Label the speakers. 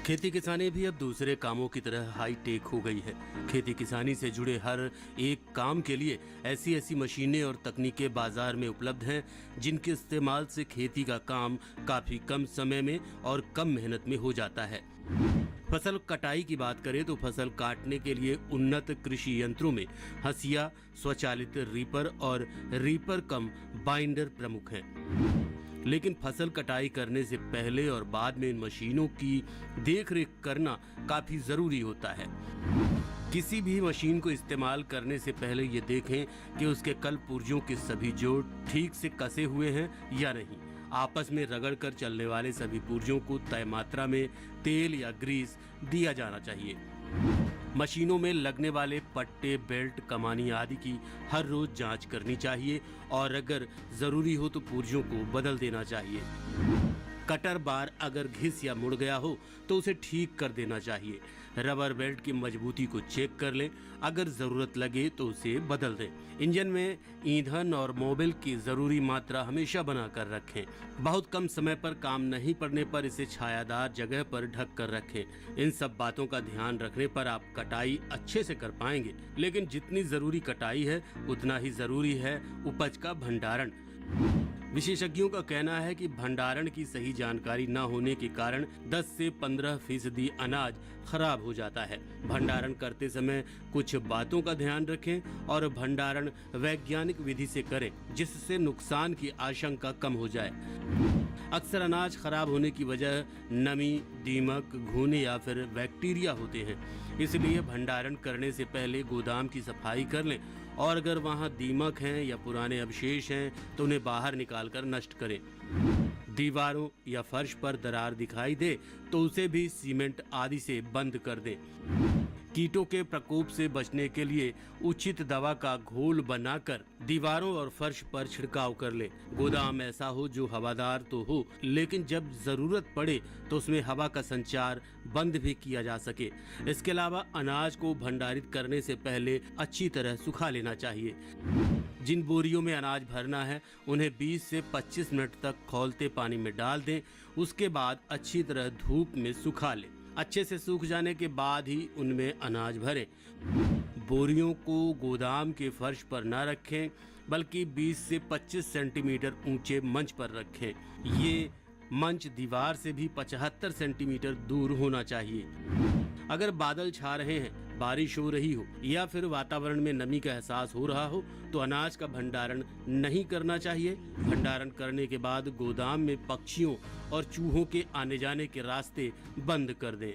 Speaker 1: खेती किसानी भी अब दूसरे कामों की तरह हाई टेक हो गई है। खेती किसानी से जुड़े हर एक काम के लिए ऐसी ऐसी मशीनें और तकनीकें बाजार में उपलब्ध हैं जिनके इस्तेमाल से खेती का काम काफी कम समय में और कम मेहनत में हो जाता है। फसल कटाई की बात करें तो फसल काटने के लिए उन्नत कृषि यंत्रों में हंसिया, स्वचालित रीपर और रीपर कम बाइंडर प्रमुख हैं। लेकिन फसल कटाई करने से पहले और बाद में इन मशीनों की देखरेख करना काफी जरूरी होता है। किसी भी मशीन को इस्तेमाल करने से पहले ये देखें कि उसके कल पुर्जों के सभी जोड़ ठीक से कसे हुए हैं या नहीं। आपस में रगड़ कर चलने वाले सभी पुर्जों को तय मात्रा में तेल या ग्रीस दिया जाना चाहिए। मशीनों में लगने वाले पट्टे, बेल्ट, कमानी आदि की हर रोज जांच करनी चाहिए और अगर जरूरी हो तो पुर्जों को बदल देना चाहिए। कटर बार अगर घिस या मुड़ गया हो तो उसे ठीक कर देना चाहिए। रबर बेल्ट की मजबूती को चेक कर लें, अगर जरूरत लगे तो उसे बदल दें। इंजन में ईंधन और मोबिल की जरूरी मात्रा हमेशा बना कर रखें। बहुत कम समय पर काम नहीं पड़ने पर इसे छायादार जगह पर ढक कर रखें। इन सब बातों का ध्यान रखने पर आप कटाई अच्छे से कर पाएंगे। लेकिन जितनी जरूरी कटाई है उतना ही जरूरी है उपज का भंडारण। विशेषज्ञों का कहना है कि भंडारण की सही जानकारी न होने के कारण 10 से 15% अनाज खराब हो जाता है। भंडारण करते समय कुछ बातों का ध्यान रखें और भंडारण वैज्ञानिक विधि से करें जिससे नुकसान की आशंका कम हो जाए। अक्सर अनाज खराब होने की वजह नमी, दीमक, घुन या फिर बैक्टीरिया होते हैं। इसलिए भंडारण करने से पहले गोदाम की सफाई कर लें और अगर वहां दीमक हैं या पुराने अवशेष हैं तो उन्हें बाहर निकालकर नष्ट करें। दीवारों या फर्श पर दरार दिखाई दे तो उसे भी सीमेंट आदि से बंद कर दें। कीटों के प्रकोप से बचने के लिए उचित दवा का घोल बनाकर दीवारों और फर्श पर छिड़काव कर ले। गोदाम ऐसा हो जो हवादार तो हो लेकिन जब जरूरत पड़े तो उसमें हवा का संचार बंद भी किया जा सके। इसके अलावा अनाज को भंडारित करने से पहले अच्छी तरह सुखा लेना चाहिए। जिन बोरियों में अनाज भरना है उन्हें 20 से 25 मिनट तक खौलते पानी में डाल दें। उसके बाद अच्छी तरह धूप में सुखा लें। अच्छे से सूख जाने के बाद ही उनमें अनाज भरें। बोरियों को गोदाम के फर्श पर न रखें बल्कि 20 से 25 सेंटीमीटर ऊंचे मंच पर रखें। ये मंच दीवार से भी 75 सेंटीमीटर दूर होना चाहिए। अगर बादल छा रहे हैं, बारिश हो रही हो या फिर वातावरण में नमी का एहसास हो रहा हो तो अनाज का भंडारण नहीं करना चाहिए। भंडारण करने के बाद गोदाम में पक्षियों और चूहों के आने जाने के रास्ते बंद कर दें।